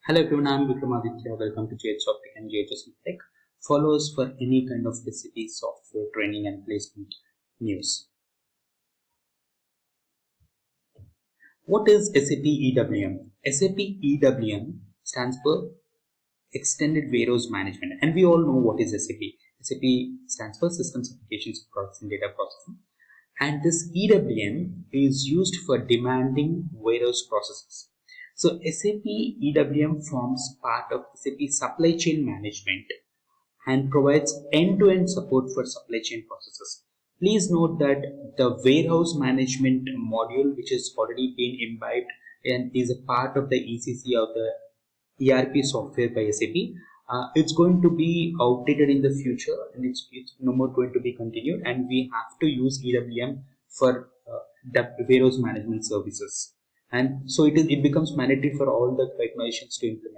Hello everyone, I'm Vikramaditya. Welcome to Softech and Softech. Follow us for any kind of SAP software training and placement news. What is SAP EWM? SAP EWM stands for Extended Warehouse Management, and we all know what is SAP. SAP stands for Systems Applications Processing Data Processing, and this EWM is used for demanding warehouse processes. So SAP EWM forms part of SAP Supply Chain Management and provides end-to-end support for supply chain processes. Please note that the warehouse management module, which has already been imbibed and is a part of the ECC of the ERP software by SAP, it's going to be outdated in the future, and it's no more going to be continued, and we have to use EWM for the warehouse management services. And so it becomes mandatory for all the organizations to implement